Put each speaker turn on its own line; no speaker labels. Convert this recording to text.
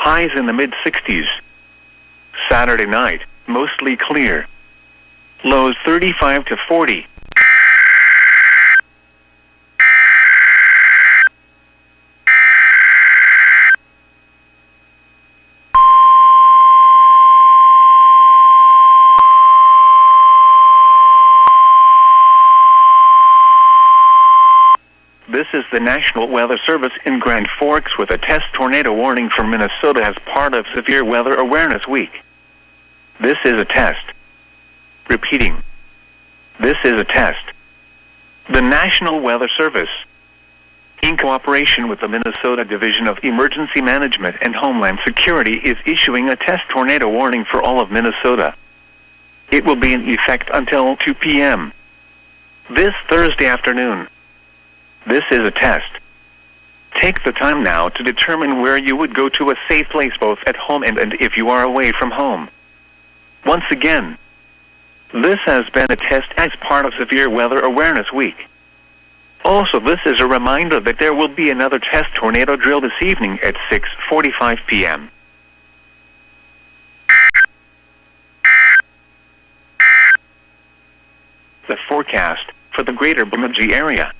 highs in the mid-60s. Saturday night, mostly clear. Lows 35 to 40. This is the National Weather Service in Grand Forks with a test tornado warning for Minnesota as part of Severe Weather Awareness Week. This is a test. Repeating. This is a test. The National Weather Service, in cooperation with the Minnesota Division of Emergency Management and Homeland Security, is issuing a test tornado warning for all of Minnesota. It will be in effect until 2 p.m. this Thursday afternoon. This is a test. Take the time now to determine where you would go to a safe place both at home and if you are away from home. Once again, this has been a test as part of Severe Weather Awareness Week. Also, this is a reminder that there will be another test tornado drill this evening at 6:45 p.m. The forecast for the greater Bemidji area.